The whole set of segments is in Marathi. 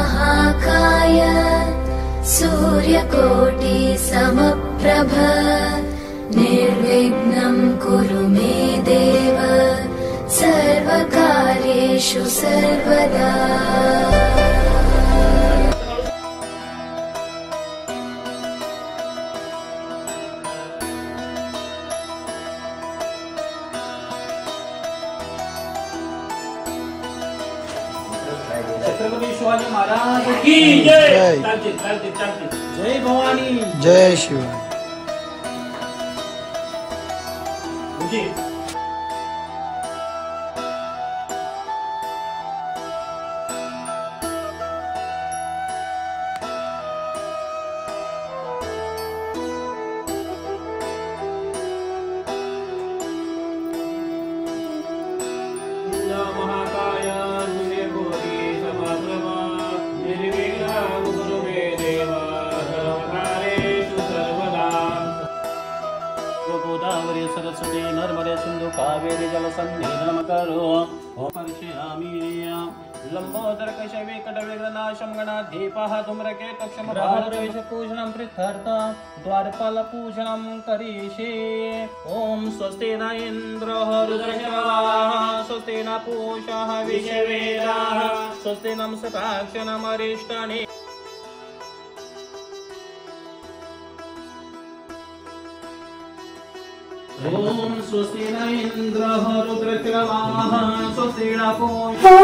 महाकाय सूर्यकोटि समप्रभ निर्विघ्नं कुरु मे देव सर्वकार्येषु सर्वदा। छत्रपती शिवाजी महाराज की जय। चालते चालते चालते। जय भवानी जय शिव। महाकाय सूर्यकोटि समप्रभ निर्विघ्नं कुरु मे देव सर्वकार्येषु सर्वदा। गोदावरी सरस्वती नर्मदे सिंधु कावेरी जलसन्निधिं करो पर्षयामि। लंबोदर कशवे कटविघ्ननाशं गणाधिपः धूम्रकेतु क्षमभारवेशपूजनं पृथर्थ द्वारपालपूजनं करिष्ये। ॐ स्वस्ति न इन्द्रः रुद्रश्रवाः स्वस्ति न पूषः विश्ववेदाः स्वस्ति नः सदाक्षरमरिष्टने। ॐ स्वस्ति न इन्द्रः रुद्रश्रवाः स्वस्ति न पूषः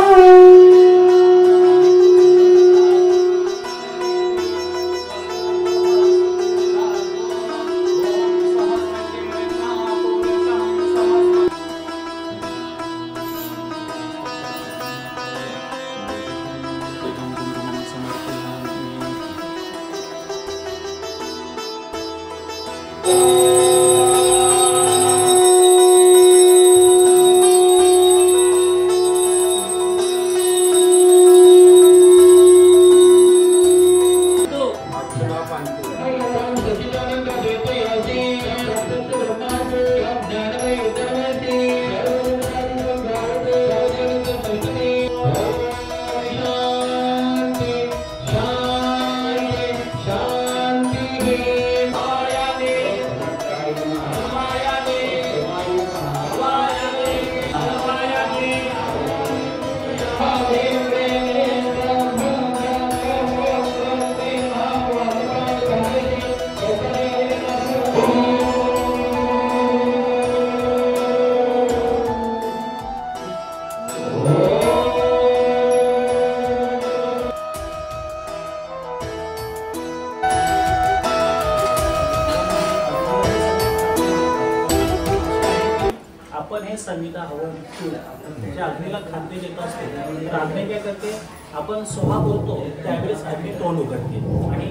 आपण हे संहिता हवं म्हणजे अग्नीला खाद्य देत असतो तर अग्नी काय करते आपण स्वाहा बोलतो त्यावेळेस अग्नी तोंड उघडते आणि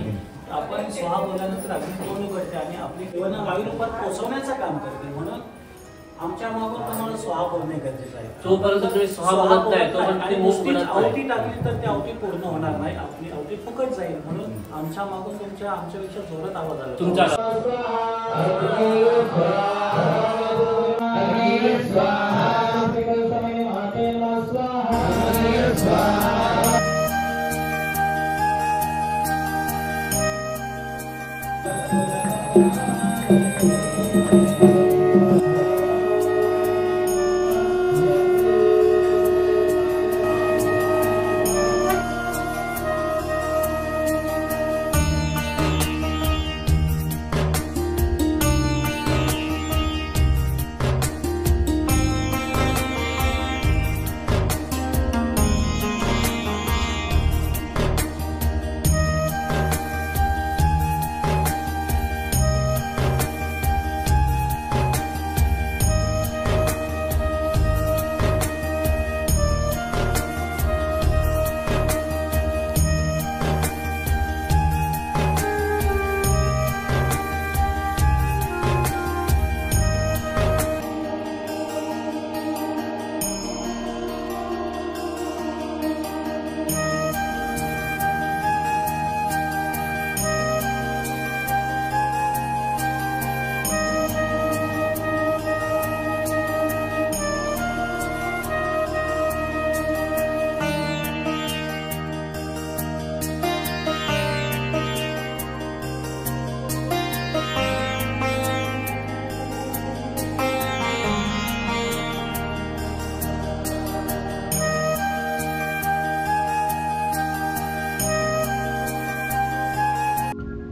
आपण स्वाहा बोलल्यानंतर अग्नी तोंड उघडते आणि आपली जीवन वायुरूपात पोचवण्याचं काम करते। म्हणून आमच्या मागून तुम्हाला स्वाहा बोलणे गरजेचं आहे। जोपर्यंत तुम्ही स्वाहा बोलत नाही तोपर्यंत नुसतीच आवटी टाकली तर ती आवटी पूर्ण होणार नाही, आपली आवटी फुकट जाईल। म्हणून आमच्या मागून आमच्यापेक्षा जोरात आवाज आला तुमच्या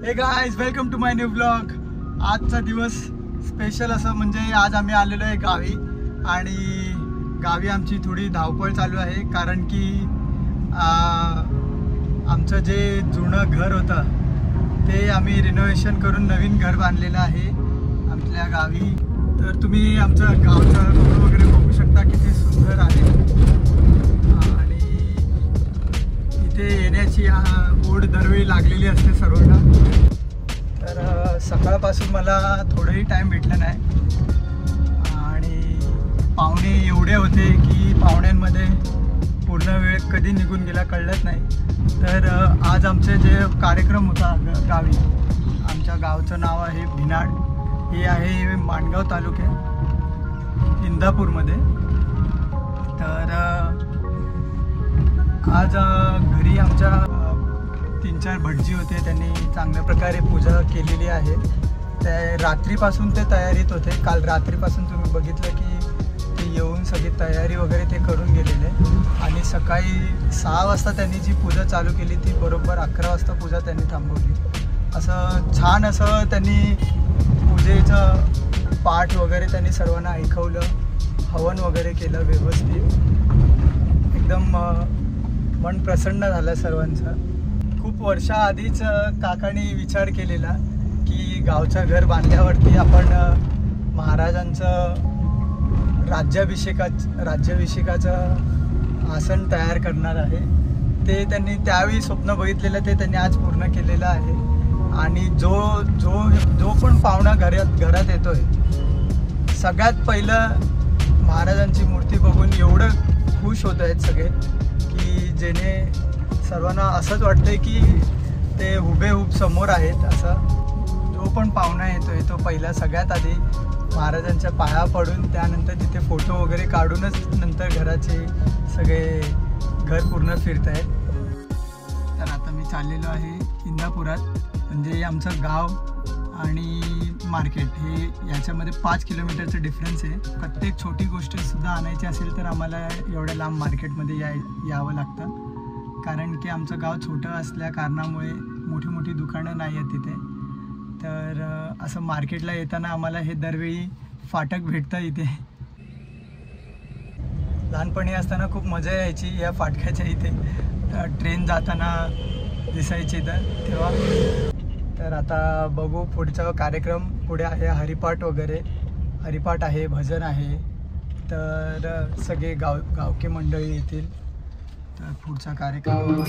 hey guys, welcome to my new vlog. आजचा दिवस स्पेशल असं म्हणजे आज आम्ही आलेलो आहे गावी आणि गावी आमची थोडी धावपळ चालू आहे कारण की आमचं जे जुनं घर होतं ते आम्ही रिनोव्हेशन करून नवीन घर बांधलेलं आहे आपल्या गावी. तर तुम्ही आमचं गावचा रोड वगैरे बघू शकता किती सुंदर आहे आणि इथे येण्याची ओढ दरवेळी लागलेली असते सर्वांना. तर सकाळपासून मला थोडंही टाईम भेटला नाही आणि पाहुणे एवढे होते की पाहुण्यांमध्ये पूर्ण वेळ कधी निघून गेला कळलंच नाही. तर आज आमचे जे कार्यक्रम होता गावी, आमच्या गावचं नाव आहे भिनाड. हे आहे माणगाव तालुक्यात इंदापूरमध्ये. तर आज घरी आमच्या 3-4 भटजी होते, त्यांनी चांगल्या प्रकारे पूजा केलेली आहे. ते रात्रीपासून ते तयारीत होते. काल रात्रीपासून तुम्ही बघितलं की ते येऊन सगळी तयारी वगैरे ते करून गेलेले आणि सकाळी 6 वाजता त्यांनी जी पूजा चालू केली ती बरोबर 11 वाजता पूजा त्यांनी थांबवली. असं छान असं त्यांनी पूजेचं पाठ वगैरे त्यांनी सर्वांना ऐकवलं, हवन वगैरे केलं व्यवस्थित. एकदम मन प्रसन्न झालं सर्वांचं. खूप वर्षाआधीच काकांनी विचार केलेला की गावचं घर बांधल्यावरती आपण महाराजांचं राज्याभिषेकाचं आसन तयार करणार आहे. ते त्यांनी त्यावेळी स्वप्न बघितलेलं ते त्यांनी आज पूर्ण केलेलं आहे. आणि जो पण पाहुणा घरात येतोय सगळ्यात पहिलं महाराजांची मूर्ती बघून एवढं खुश होत आहेत सगळे की जेणे सर्वांना असंच वाटतंय की ते हुबेहूब समोर आहेत. असं जो पण पाहुणा येतोय तो पहिला सगळ्यात आधी महाराजांच्या पाया पडून त्यानंतर तिथे फोटो वगैरे काढूनच नंतर घराचे सगळे घर पूर्ण फिरत आहेत. तर आता मी चाललेलो आहे इंदापुरात, म्हणजे आमचं गाव आणि मार्केट हे याच्यामध्ये 5 किलोमीटरचं डिफरन्स आहे. प्रत्येक छोटी गोष्टसुद्धा आणायची असेल तर आम्हाला एवढ्या लांब मार्केटमध्ये यावं लागतं कारण की आमचं गाव छोटं असल्या कारणामुळे मोठी मोठी दुकानं नाही आहेत तिथे. तर असं मार्केटला येताना आम्हाला हे दरवेळी फाटक भेटतं इथे. लहानपणी असताना खूप मजा यायची या फाटकाच्या इथे. ट्रेन जाताना दिसायची तेव्हा. तर आता बघू पुढचा कार्यक्रम. पुढे आहे हरिपाठ वगैरे, हरिपाठ आहे, भजन आहे. तर सगळे गावकी मंडळी येतील. तर पुढचा कार्यक्रम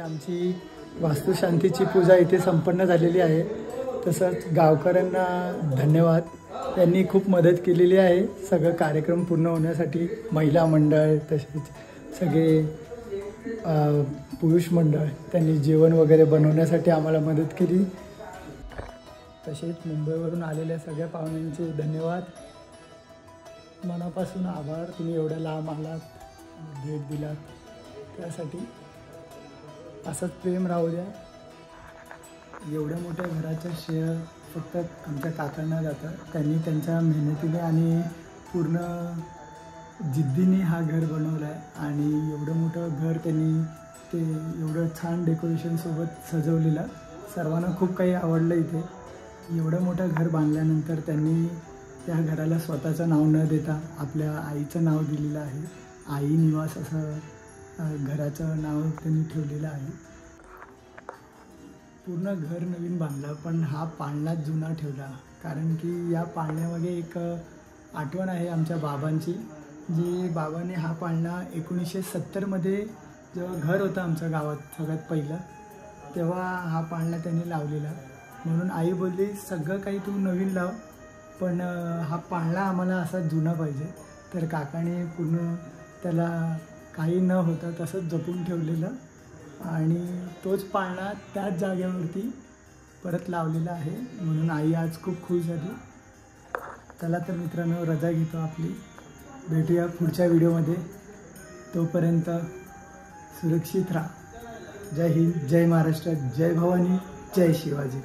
आमची वास्तुशांतीची पूजा इथे संपन्न झालेली आहे. तसंच गावकऱ्यांना धन्यवाद त्यांनी खूप मदत केलेली आहे सगळं कार्यक्रम पूर्ण होण्यासाठी. महिला मंडळ तसेच सगळे पुरुष मंडळ त्यांनी जेवण वगैरे बनवण्यासाठी आम्हाला मदत केली. तसेच मुंबईवरून आलेल्या सगळ्या पाहुण्यांचे धन्यवाद, मनापासून आभार. तुम्ही एवढ्या लांब आलात, भेट दिलात त्यासाठी. असंच प्रेम राहू द्या. एवढ्या मोठ्या घराचं श्रेय फक्त आमच्या काकांना जातं. त्यांनी त्यांच्या मेहनतीने आणि पूर्ण जिद्दीने हा घर बनवला आहे आणि एवढं मोठं घर त्यांनी ते एवढं छान डेकोरेशनसोबत सजवलेलं सर्वांना खूप काही आवडलं. इथे एवढं मोठं घर बांधल्यानंतर त्यांनी त्या घराला स्वतःचं नाव न देता आपल्या आईचं नाव दिलेलं आहे. आई निवास असं घराचं नाव त्यांनी ठेवलेलं आहे. पूर्ण घर नवीन बांधलं पण हा पाळणाच जुना ठेवला, कारण की या पाळण्यामागे एक आठवण आहे आमच्या बाबांची. जी बाबाने हा पाळणा 1970मध्ये जेव्हा घर होतं आमच्या गावात सगळ्यात पहिलं, तेव्हा हा पाळणा त्यांनी लावलेला. म्हणून आई बोलली सगळं काही तू नवीन लाव पण हा पाळणा आम्हाला असा जुना पाहिजे. तर काकाने पूर्ण त्याला काही न होता तसंच जपून ठेवलेलं आणि तोच पाळणा त्याच जागेवरती परत लावलेला आहे. म्हणून आई आज खूप खुश झाली. चला तर मित्रांनो, रजा घेतो आपली. भेटूया पुढच्या व्हिडिओमध्ये. तोपर्यंत सुरक्षित राहा. जय हिंद, जय महाराष्ट्र, जय भवानी, जय शिवाजी.